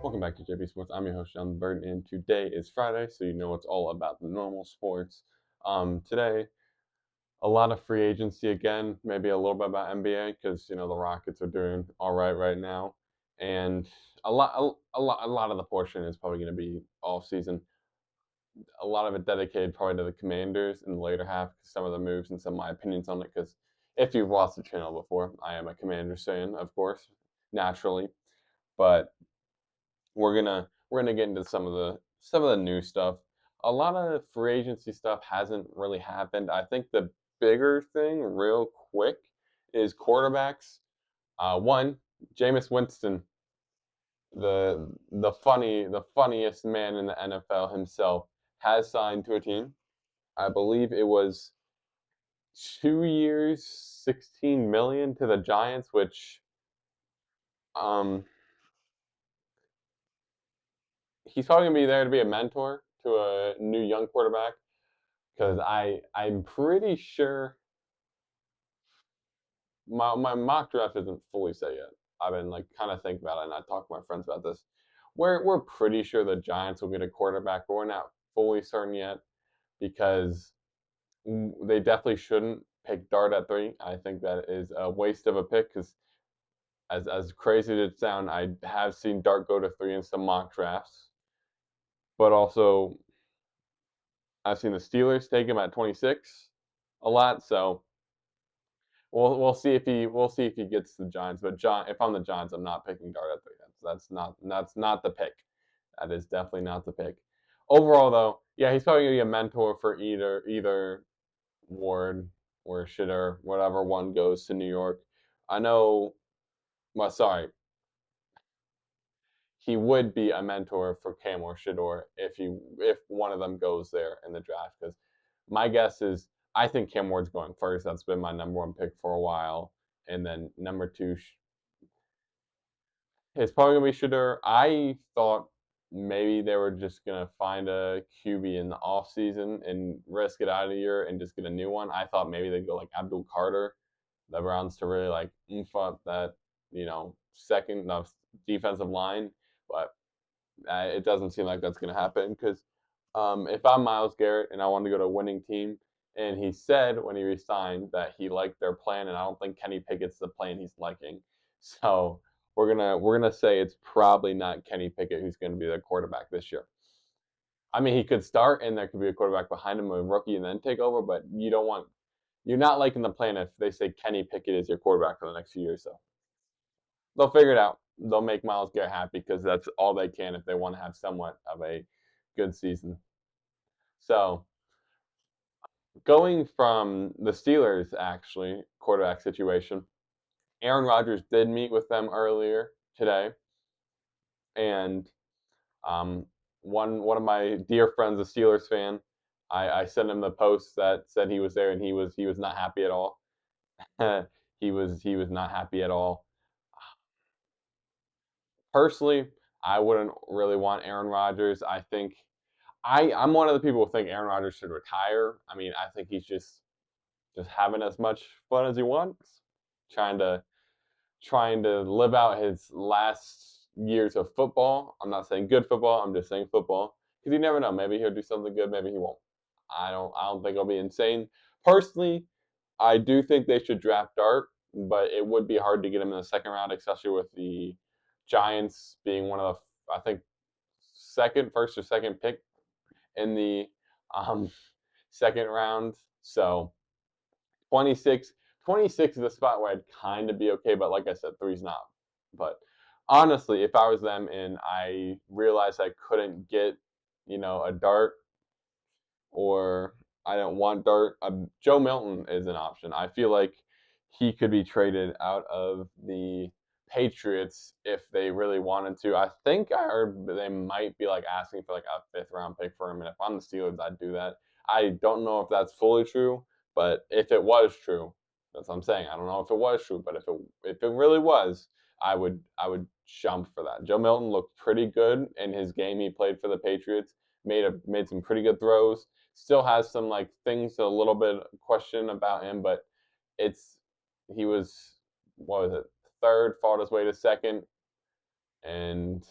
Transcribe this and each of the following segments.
Welcome back to JBSports. I'm your host, John Bird, and today is Friday, so you know it's all about the normal sports. Today, a lot of free agency again, maybe a little bit about NBA because the Rockets are doing all right now, and a lot of the portion is probably going to be off season. A lot of it dedicated probably to the Commanders in the later half, some of the moves and some of my opinions on it. Because if you've watched the channel before, I am a Commanders fan, of course, naturally, but we're gonna get into some of the new stuff. A lot of free agency stuff hasn't really happened. I think the bigger thing, real quick, is quarterbacks. One, Jameis Winston, the funniest man in the NFL himself, has signed to a team. I believe it was 2 years, 16 million to the Giants, which um he's probably gonna be there to be a mentor to a new young quarterback because I'm pretty sure my mock draft isn't fully set yet. I've been like kind of thinking about it, and I talked to my friends about this. We're pretty sure the Giants will get a quarterback, but we're not fully certain yet because they definitely shouldn't pick Dart at 3. I think that is a waste of a pick because as crazy as it sounds, I have seen Dart go to 3 in some mock drafts, but also I've seen the Steelers take him at 26 a lot. So we'll see if he gets the Giants. But if I'm the Giants, I'm not picking Dart at 3. That's not the pick. That is definitely not the pick. Overall, though, yeah, he's probably gonna be a mentor for either Ward or Shitter, whatever one goes to New York. I know. Well, sorry, he would be a mentor for Cam or Shador if one of them goes there in the draft. Because my guess is I think Cam Ward's going first. That's been my number one pick for a while, and then number two is probably gonna be Shador. I thought maybe they were just gonna find a QB in the offseason and risk it out of the year and just get a new one. I thought maybe they'd go like Abdul Carter, the Browns to really like oomph up that second defensive line, but it doesn't seem like that's going to happen because if I'm Miles Garrett and I want to go to a winning team, and he said when he resigned that he liked their plan, and I don't think Kenny Pickett's the plan he's liking. So we're gonna say it's probably not Kenny Pickett who's going to be the quarterback this year. I mean, he could start, and there could be a quarterback behind him, a rookie, and then take over. But you're not liking the plan if they say Kenny Pickett is your quarterback for the next few years. So they'll figure it out. They'll make Miles Garrett happy because that's all they can if they want to have somewhat of a good season. So going from the Steelers actually quarterback situation, Aaron Rodgers did meet with them earlier today, and one of my dear friends, a Steelers fan, I sent him the post that said he was there, and he was not happy at all. he was not happy at all. Personally, I wouldn't really want Aaron Rodgers. I think I'm one of the people who think Aaron Rodgers should retire. I mean, I think he's just having as much fun as he wants, trying to trying to live out his last years of football. I'm not saying good football. I'm just saying football because you never know. Maybe he'll do something good. Maybe he won't. I don't think it'll be insane. Personally, I do think they should draft Dart, but it would be hard to get him in the second round, especially with the Giants being one of the I think first or second pick in the um, second round. So 26, 26 is a spot where I'd kind of be okay, but like I said, three's not. But honestly, if I was them and I realized I couldn't get, a Dart or I don't want Dart, Joe Milton is an option. I feel like he could be traded out of the Patriots if they really wanted to. I think I heard they might be like asking for like a fifth round pick for him, and if I'm the Steelers, I'd do that. I don't know if that's fully true, but if it was true, that's what I'm saying. I don't know if it was true, but if it really was, I would jump for that. Joe Milton looked pretty good in his game he played for the Patriots. Made some pretty good throws. Still has some like things a little bit question about him, but it's he was what was it third, fought his way to second, and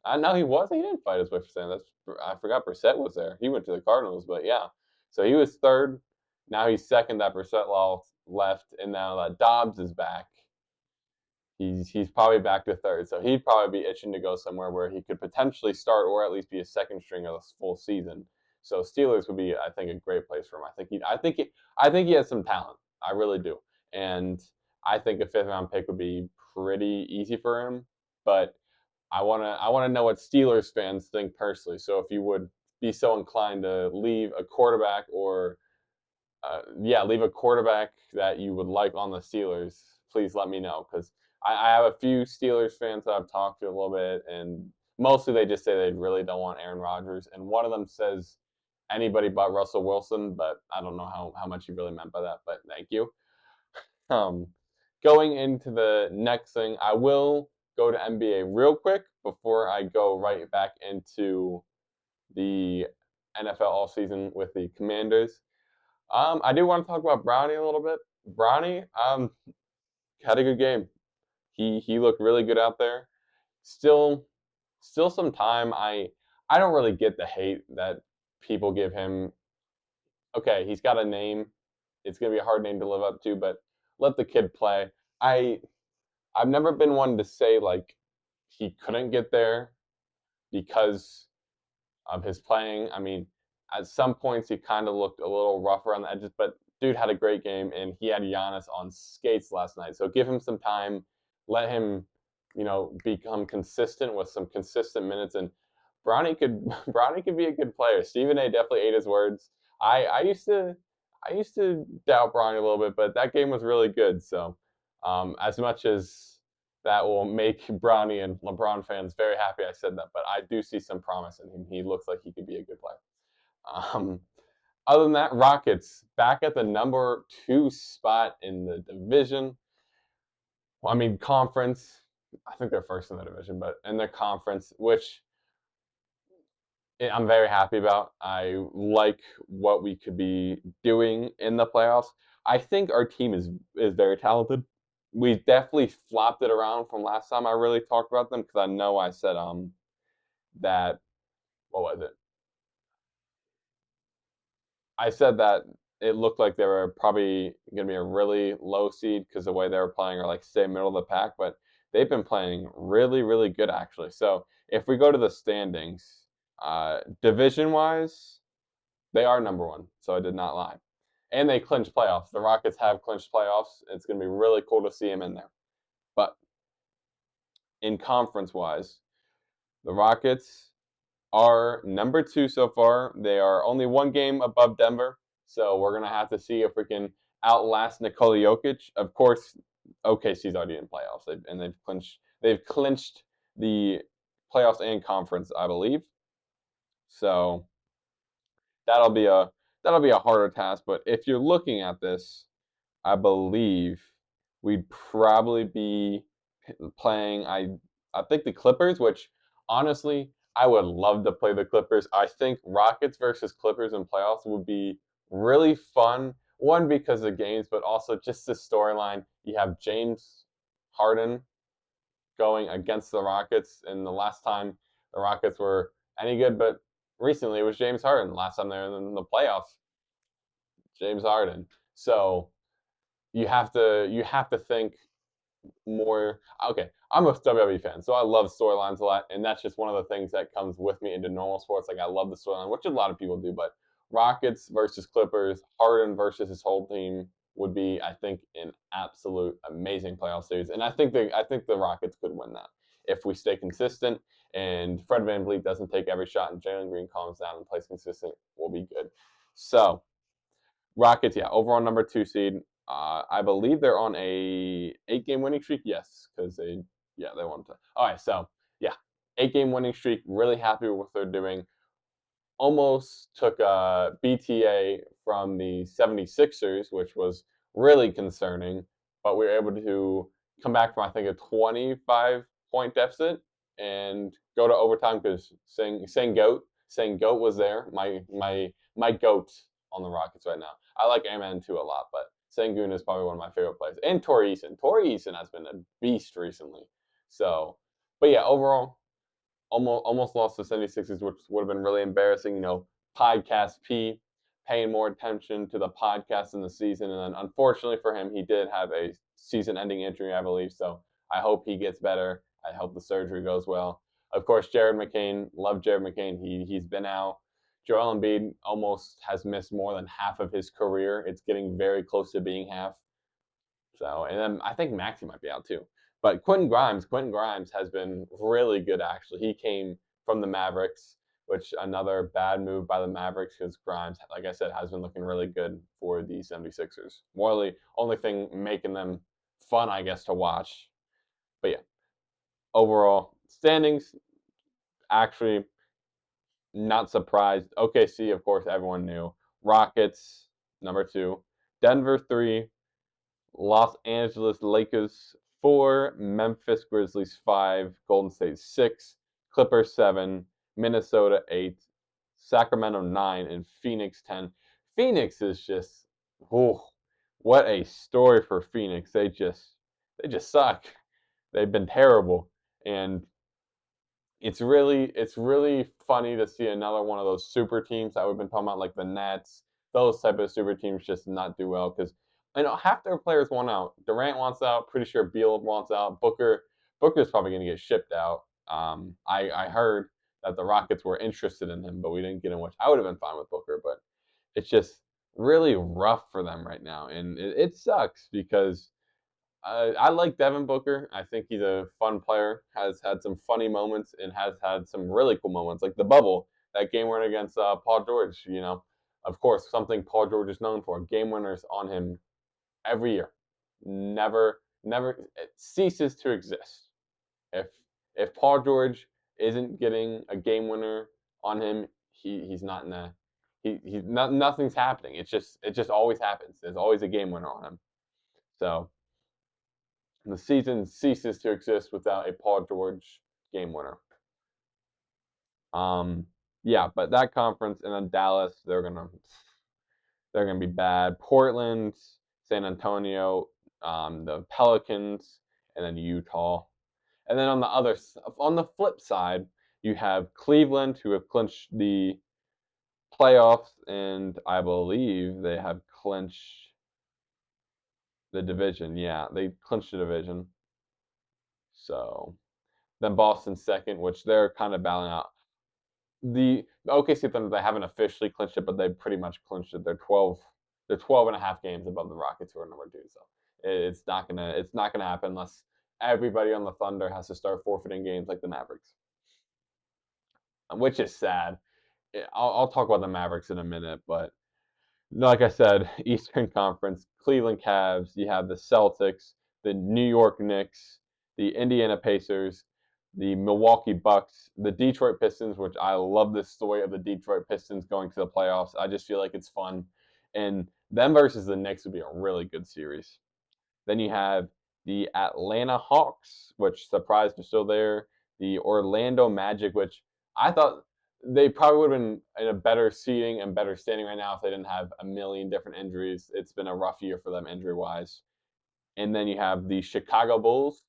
I know he was. He didn't fight his way for saying that's. I forgot Brissett was there. He went to the Cardinals, but yeah. So he was third. Now he's second. That Brissett left, and now that Dobbs is back. He's probably back to third. So he'd probably be itching to go somewhere where he could potentially start or at least be a second stringer this full season. So Steelers would be, I think, a great place for him. I think he has some talent. I really do, and I think a fifth round pick would be pretty easy for him. But I wanna know what Steelers fans think personally. So if you would be so inclined to leave a quarterback or leave a quarterback that you would like on the Steelers, please let me know because I have a few Steelers fans that I've talked to a little bit, and mostly they just say they really don't want Aaron Rodgers, and one of them says anybody but Russell Wilson, but I don't know how much he really meant by that. But thank you. Um, Going into the next thing, I will go to NBA real quick before I go right back into the NFL offseason with the Commanders. I do want to talk about Brownie a little bit. Brownie had a good game. He looked really good out there. Still still some time. I don't really get the hate that people give him. Okay, he's got a name. It's gonna be a hard name to live up to, but let the kid play. I I've never been one to say like he couldn't get there because of his playing. I mean, at some points he kind of looked a little rough around the edges, but dude had a great game and he had Giannis on skates last night. So give him some time, let him, become consistent with some consistent minutes, and Bronny could Bronny could be a good player. Stephen A. definitely ate his words. I used to doubt Bronny a little bit, but that game was really good. So as much as that will make Bronny and LeBron fans very happy I said that, but I do see some promise in him. He looks like he could be a good player. Um, Other than that, Rockets back at the number 2 spot in the division. Well, I mean, conference. I think they're first in the division, but in the conference, which I'm very happy about. I like what we could be doing in the playoffs. I think our team is very talented. We definitely flopped it around from last time I really talked about them because I know I said that what was it? I said that it looked like they were probably going to be a really low seed because the way they were playing or like stay middle of the pack, but they've been playing really, really good actually. So if we go to the standings, division wise, they are number one. So I did not lie. And they clinched playoffs. The Rockets have clinched playoffs. It's going to be really cool to see them in there. But in conference wise, the Rockets are number 2 so far. They are only one game above Denver, so we're gonna have to see if we can outlast Nikola Jokic. Of course, OKC's already in playoffs, and they've clinched the playoffs and conference, I believe. So that'll be a that'll be a harder task. But if you're looking at this, I believe we'd probably be playing. I think the Clippers, which honestly I would love to play the Clippers. I think Rockets versus Clippers in playoffs would be really fun. One because of games, but also just the storyline. You have James Harden going against the Rockets, and the last time the Rockets were any good, but recently it was James Harden. Last time they were in the playoffs, James Harden. So you have to think more. Okay, I'm a WWE fan, so I love storylines a lot, and that's just one of the things that comes with me into normal sports. Like I love the storyline, which a lot of people do, but Rockets versus Clippers, Harden versus his whole team would be, I think, an absolute amazing playoff series, and I think the Rockets could win that if we stay consistent and Fred VanVleet doesn't take every shot and Jalen Green calms down and plays consistent. We'll be good. So Rockets, yeah, overall number 2 seed. I believe they're on a 8-game winning streak. Yes, because they won. All right, so yeah, 8-game winning streak. Really happy with what they're doing. Almost took a BTA from the 76ers, which was really concerning, but we were able to come back from I think a 25-point deficit and go to overtime because saying goat was there. My goat on the Rockets right now. I like Amen too a lot, but Sengun is probably one of my favorite players. And Tori Eason. Tori Eason has been a beast recently. So, but yeah, overall almost lost to 76ers, which would have been really embarrassing. Podcast P paying more attention to the podcast in the season, and then unfortunately for him, he did have a season-ending injury, I believe. So I hope he gets better. I hope the surgery goes well. Of course, Jared McCain, love Jared McCain. He's been out. Joel Embiid almost has missed more than half of his career. It's getting very close to being half. So, and then I think Maxey might be out too. But Quentin Grimes has been really good actually. He came from the Mavericks, which another bad move by the Mavericks because Grimes, like I said, has been looking really good for the 76ers. Morley, only thing making them fun, I guess, to watch. But yeah, overall standings, actually not surprised. OKC, of course, everyone knew. Rockets, number 2. Denver, 3. Los Angeles Lakers 4, Memphis Grizzlies 5, Golden State 6, Clippers 7, Minnesota 8, Sacramento 9, and Phoenix 10. Phoenix is just, oh, what a story for Phoenix. They just suck. They've been terrible, and it's really funny to see another one of those super teams that we've been talking about, like the Nets, those type of super teams just not do well because half their players want out. Durant wants out. Pretty sure Beal wants out. Booker's probably going to get shipped out. I heard that the Rockets were interested in him, but we didn't get him, which I would have been fine with Booker, but it's just really rough for them right now, and it sucks because I like Devin Booker. I think he's a fun player. Has had some funny moments and has had some really cool moments, like the bubble, that game winner against Paul George. Of course, something Paul George is known for. Game winners on him every year. Never, it ceases to exist. If if Paul George isn't getting a game winner on him, he's not in the he's not nothing's happening. It just always happens. There's always a game winner on him. So the season ceases to exist without a Paul George game winner. Um, yeah, but that conference and then Dallas, they're gonna be bad. Portland, San Antonio, the Pelicans, and then Utah. And then on the flip side, you have Cleveland, who have clinched the playoffs, and I believe they have clinched the division. Yeah, they clinched the division. So then Boston second, which they're kind of battling out. The OKC Thunder, they haven't officially clinched it, but they pretty much clinched it. They're 12 and a half games above the Rockets, who are number 2. So it's not gonna happen unless everybody on the Thunder has to start forfeiting games like the Mavericks, which is sad. I'll talk about the Mavericks in a minute, but like I said, Eastern Conference, Cleveland Cavs, you have the Celtics, the New York Knicks, the Indiana Pacers, the Milwaukee Bucks, the Detroit Pistons, which I love this story of the Detroit Pistons going to the playoffs. I just feel like it's fun. And them versus the Knicks would be a really good series. Then you have the Atlanta Hawks, which surprised are still there. The Orlando Magic, which I thought they probably would have been in a better seating and better standing right now if they didn't have a million different injuries. It's been a rough year for them injury wise. And then you have the Chicago Bulls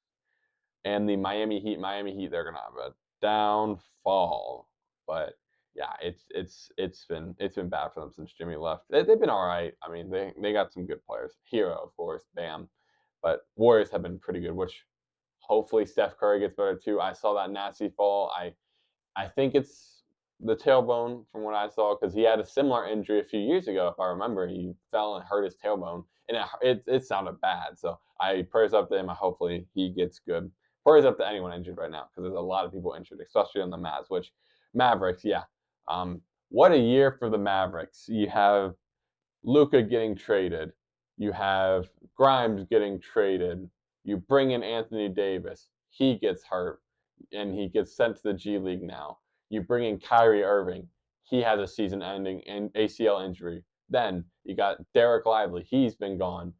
and the Miami Heat. Miami Heat, they're gonna have a downfall, but yeah, it's been bad for them since Jimmy left. They've been all right. I mean, they got some good players. Hero, of course, Bam, but Warriors have been pretty good. Which hopefully Steph Curry gets better too. I saw that nasty fall. I think it's the tailbone from what I saw because he had a similar injury a few years ago. If I remember, he fell and hurt his tailbone, and it sounded bad. So I prayers up to him. Hopefully he gets good. Prayers up to anyone injured right now because there's a lot of people injured, especially on the Mavs. Which Mavericks, yeah. What a year for the Mavericks. You have Luka getting traded. You have Grimes getting traded. You bring in Anthony Davis. He gets hurt and he gets sent to the G League now. You bring in Kyrie Irving. He has a season-ending ACL injury. Then you got Derek Lively. He's been gone.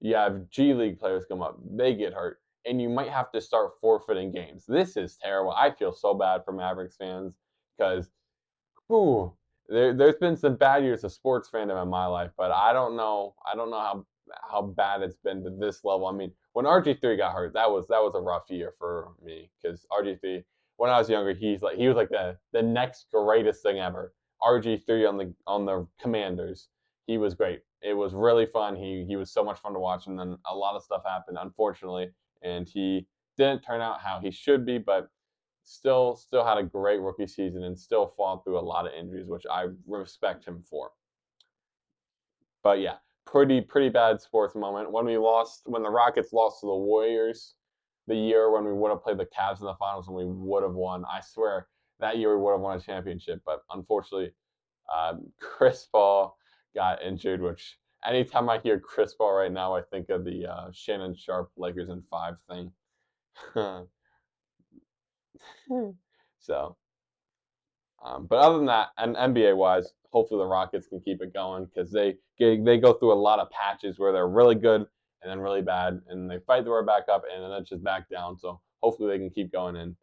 You have G League players come up. They get hurt. And you might have to start forfeiting games. This is terrible. I feel so bad for Mavericks fans because Ooh, there's been some bad years of sports fandom in my life, but I don't know. I don't know how bad it's been to this level. I mean, when RG3 got hurt, that was a rough year for me because RG3 when I was younger, he was like the next greatest thing ever. RG3 on the Commanders. He was great. It was really fun. He was so much fun to watch, and then a lot of stuff happened, unfortunately, and he didn't turn out how he should be, but still had a great rookie season and still fought through a lot of injuries, which I respect him for. But yeah, pretty bad sports moment when the Rockets lost to the Warriors the year when we would have played the Cavs in the finals and we would have won. I swear that year we would have won a championship, but unfortunately, Chris Paul got injured. Which anytime I hear Chris Paul right now, I think of the Shannon Sharp Lakers in 5 thing. So but other than that, and NBA wise, hopefully the Rockets can keep it going because they go through a lot of patches where they're really good and then really bad, and they fight their way back up and then it's just back down. So hopefully they can keep going and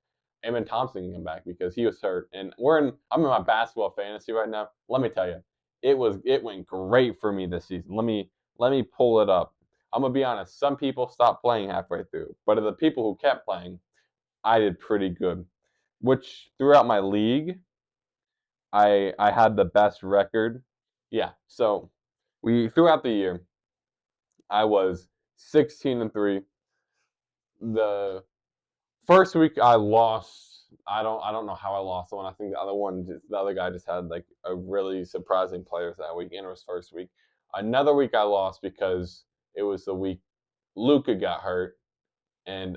Amen Thompson can come back because he was hurt. And I'm in my basketball fantasy right now. Let me tell you, it went great for me this season. Let me pull it up. I'm gonna be honest. Some people stopped playing halfway through, but of the people who kept playing, I did pretty good. Which throughout my league, I had the best record. Yeah. So we throughout the year, I was 16-3. The first week I lost. I don't know how I lost the one. I think the other guy just had like a really surprising players that week in his first week. Another week I lost because it was the week Luca got hurt and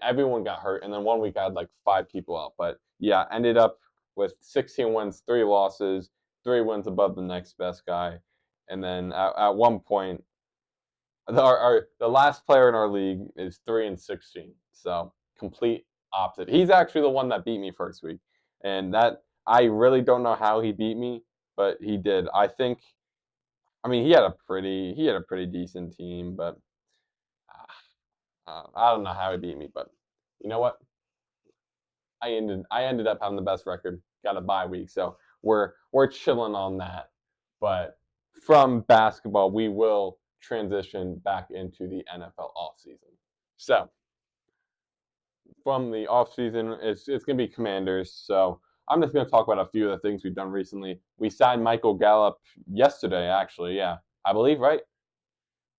everyone got hurt, and then one week I had like 5 people out. But yeah, ended up with 16 wins, 3 losses, 3 wins above the next best guy, and then at one point, the last player in our league is 3-16, so complete opposite. He's actually the one that beat me first week, and that I really don't know how he beat me, but he did. I mean, he had a pretty decent team, but I don't know how he beat me. But you know what? I ended up having the best record. Got a bye week, so we're chilling on that. But from basketball, we will transition back into the NFL offseason. So from the offseason, it's gonna be Commanders. So I'm just gonna talk about a few of the things we've done recently. We signed Michael Gallup yesterday, actually. Yeah, I believe, right?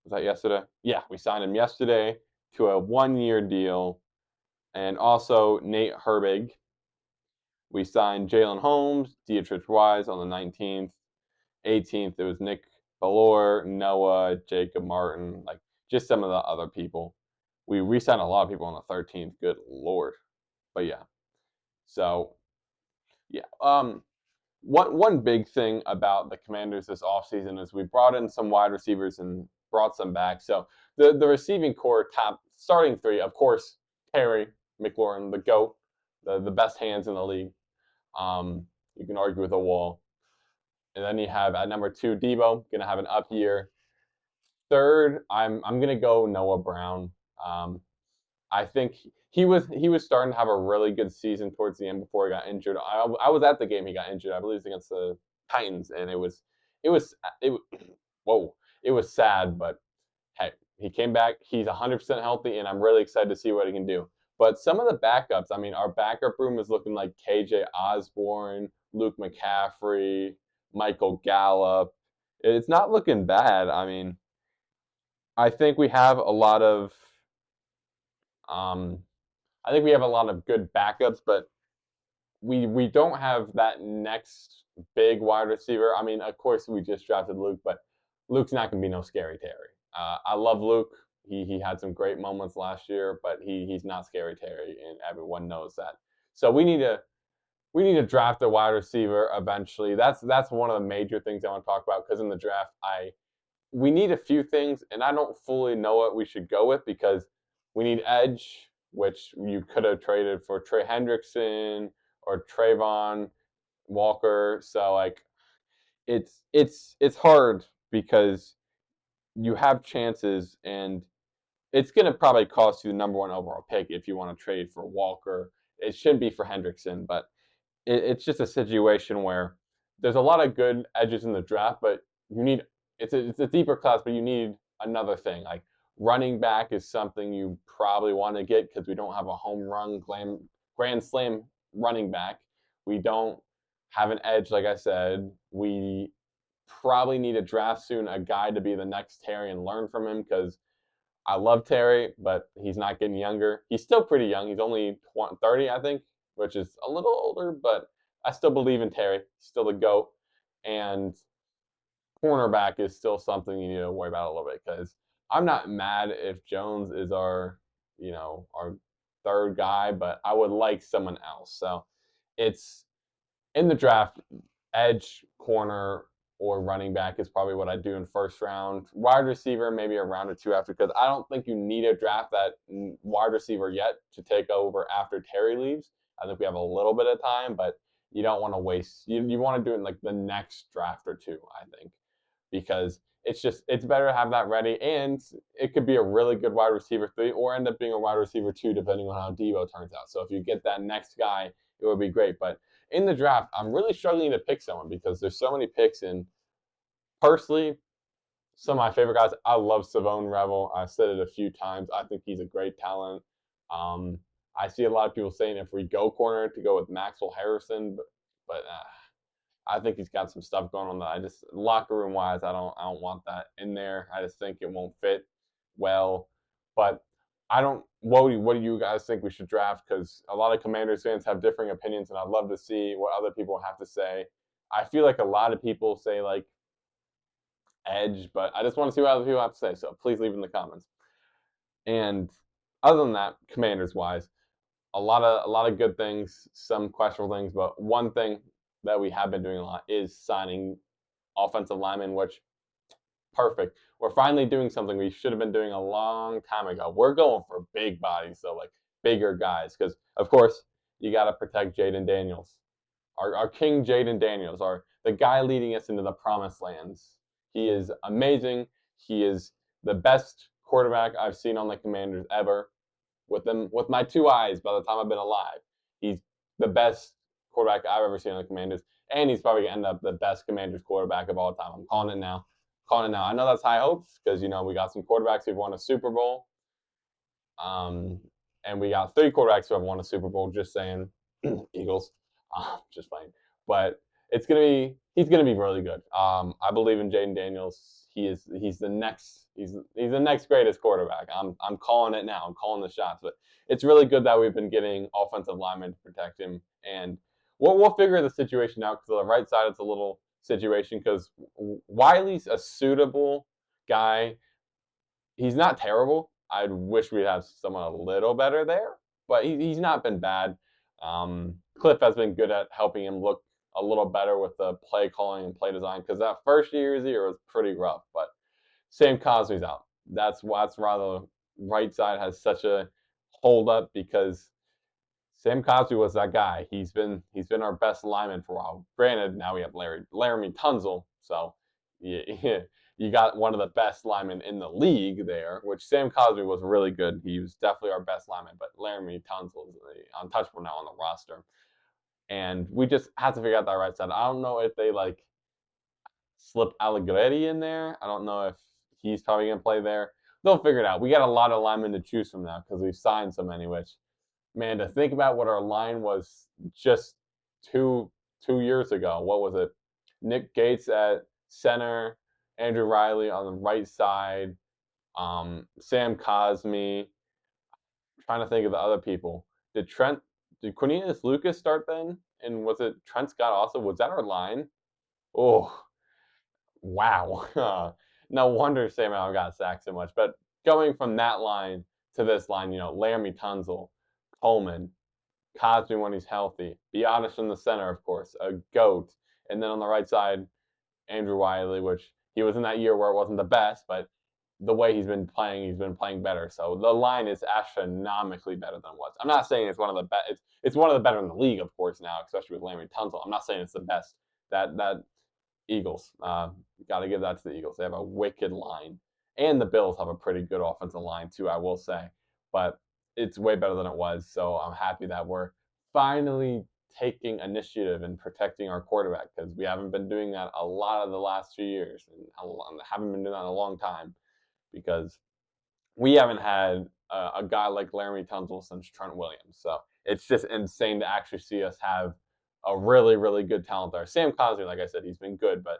Was that yesterday? Yeah, we signed him yesterday to a 1-year deal, and also Nate Herbig. We signed Jalen Holmes, Dietrich Wise on the 19th. 18th, it was Nick Ballore, Noah, Jacob Martin, like just some of the other people. We re-signed a lot of people on the 13th. Good lord. But yeah. So yeah. One big thing about the Commanders this offseason is we brought in some wide receivers and brought some back. So the receiving core top starting 3, of course, Terry McLaurin, the GOAT, the best hands in the league. You can argue with a wall. And then you have at number 2, Debo, gonna have an up year. Third, I'm gonna go Noah Brown. I think he was starting to have a really good season towards the end before he got injured. I was at the game he got injured. I believe it was against the Titans, and it whoa, it was sad, but hey, he came back. He's 100% healthy, and I'm really excited to see what he can do. But some of the backups, I mean, our backup room is looking like KJ Osborne, Luke McCaffrey, Michael Gallup. It's not looking bad. I mean, I think we have a lot of um, I think we have a lot of good backups, but we don't have that next big wide receiver. I mean, of course, we just drafted Luke, but Luke's not going to be no scary Terry. I love Luke. He had some great moments last year, but he's not scary Terry, and everyone knows that. So we need to draft a wide receiver eventually. That's one of the major things I want to talk about because in the draft we need a few things, and I don't fully know what we should go with because we need edge, which you could have traded for Trey Hendrickson or Trayvon Walker. So like it's hard because you have chances and it's gonna probably cost you the number 1 overall pick if you want to trade for Walker. It shouldn't be for Hendrickson, but it's just a situation where there's a lot of good edges in the draft, but you need it's a deeper class, but you need another thing. Like running back is something you probably want to get because we don't have a home run grand slam running back. We don't have an edge, like I said. We probably need to draft soon a guy to be the next Terry and learn from him because I love Terry, but he's not getting younger. He's still pretty young. He's only 30, I think, which is a little older, but I still believe in Terry. He's still the GOAT. And cornerback is still something you need to worry about a little bit because I'm not mad if Jones is our third guy, but I would like someone else. So it's in the draft, edge, corner, or running back is probably what I do in first round. Wide receiver, maybe a round or two after, because I don't think you need to draft that wide receiver yet to take over after Terry leaves. I think we have a little bit of time, but you don't want to waste. You want to do it in like the next draft or two, I think, because it's better to have that ready, and it could be a really good wide receiver 3 or end up being a wide receiver 2 depending on how Debo turns out. So if you get that next guy, it would be great. But in the draft, I'm really struggling to pick someone because there's so many picks. And personally, some of my favorite guys, I love Savone Revel. I've said it a few times. I think he's a great talent. Um, I see a lot of people saying if we go corner to go with Maxwell Harrison, but I think he's got some stuff going on that I just locker room wise, I don't want that in there. I just think it won't fit well. But I don't. What do you guys think we should draft? Because a lot of Commanders fans have differing opinions, and I'd love to see what other people have to say. I feel like a lot of people say like edge, but I just want to see what other people have to say. So please leave in the comments. And other than that, Commanders wise, a lot of good things, some questionable things, but one thing that we have been doing a lot is signing offensive linemen, which perfect. We're finally doing something we should have been doing a long time ago. We're going for big bodies, so like bigger guys, because of course you got to protect Jaden Daniels, our king Jaden Daniels, the guy leading us into the promised lands. He is amazing. He is the best quarterback I've seen on the Commanders ever. With my two eyes, by the time I've been alive, he's the best quarterback I've ever seen on the Commanders, and he's probably gonna end up the best Commanders quarterback of all time. I'm calling it now. Calling it now. I know that's high hopes because we got some quarterbacks who've won a Super Bowl, um, and we got 3 quarterbacks who have won a Super Bowl. Just saying, Eagles. Just playing, but he's gonna be really good. I believe in Jaden Daniels. He's the next greatest quarterback. I'm calling it now. I'm calling the shots. But it's really good that we've been getting offensive linemen to protect him, and we'll figure the situation out. Because on the right side, it's a little situation because Wiley's a suitable guy. He's not terrible. I wish we'd have someone a little better there, but he's not been bad. Cliff has been good at helping him look a little better with the play calling and play design because that first year was pretty rough. But Sam Cosmi's out. That's why the right side has such a hold up because Sam Cosby was that guy. He's been our best lineman for a while. Granted, now we have Laramie Tunzel, so yeah, you got one of the best linemen in the league there. Which Sam Cosby was really good. He was definitely our best lineman, but Laramie Tunzel is untouchable now on the roster. And we just have to figure out that right side. I don't know if they like slip Allegretti in there. I don't know if he's probably gonna play there. They'll figure it out. We got a lot of linemen to choose from now because we've signed so many. Which, man, to think about what our line was just two years ago. What was it? Nick Gates at center, Andrew Riley on the right side, Sam Cosmi. Trying to think of the other people. Did Cornelius Lucas start then? And was it Trent Scott also? Was that our line? Oh, wow. No wonder Sam Allen got sacked so much. But going from that line to this line, Laramie Tunzel, Coleman, Cosby when he's healthy, be honest in the center, of course, a GOAT. And then on the right side, Andrew Wiley, which he was in that year where it wasn't the best, but the way he's been playing better. So the line is astronomically better than it was. I'm not saying it's one of the best. It's one of the better in the league, of course, now, especially with Laramie Tunzel. I'm not saying it's the best. That Eagles, got to give that to the Eagles. They have a wicked line, and the Bills have a pretty good offensive line too, I will say. But it's way better than it was. So I'm happy that we're finally taking initiative and protecting our quarterback because we haven't been doing that a lot of the last few years and haven't been doing that in a long time because we haven't had a guy like Laramie Tunsil since Trent Williams. So it's just insane to actually see us have a really, really good talent there. Sam Cosmi, like I said, he's been good, but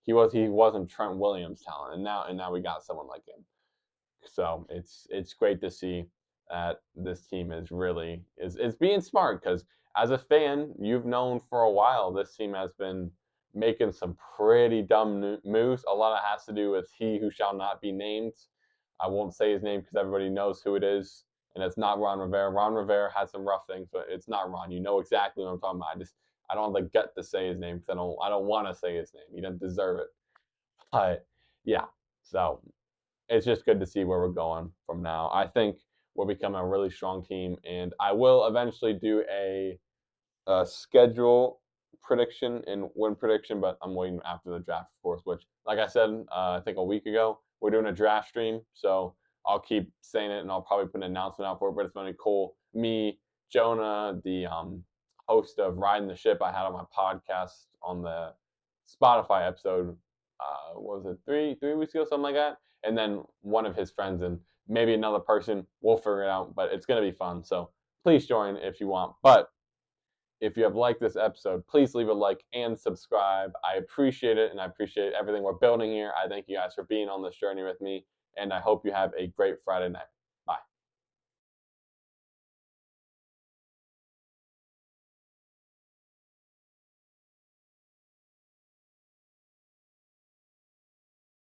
he wasn't Trent Williams' talent, and now we got someone like him. So it's great to see that this team is being smart, because as a fan, you've known for a while this team has been making some pretty dumb moves. A lot of it has to do with he who shall not be named. I won't say his name because everybody knows who it is, and it's not Ron Rivera. Ron Rivera had some rough things, but it's not Ron. You know exactly what I'm talking about. I don't have the gut to say his name because I don't want to say his name. He doesn't deserve it. But yeah, so it's just good to see where we're going from now. I think we're becoming a really strong team, and I will eventually do a schedule prediction and win prediction, but I'm waiting after the draft, of course. Which, like I said, I think a week ago, we're doing a draft stream, so I'll keep saying it, and I'll probably put an announcement out for it. But it's going to be cool. Me, Jonah, the host of Riding the Ship, I had on my podcast on the Spotify episode. What was it, three weeks ago, something like that? And then one of his friends and maybe another person. We'll figure it out, but it's going to be fun. So please join if you want. But if you have liked this episode, please leave a like and subscribe. I appreciate it, and I appreciate everything we're building here. I thank you guys for being on this journey with me, and I hope you have a great Friday night.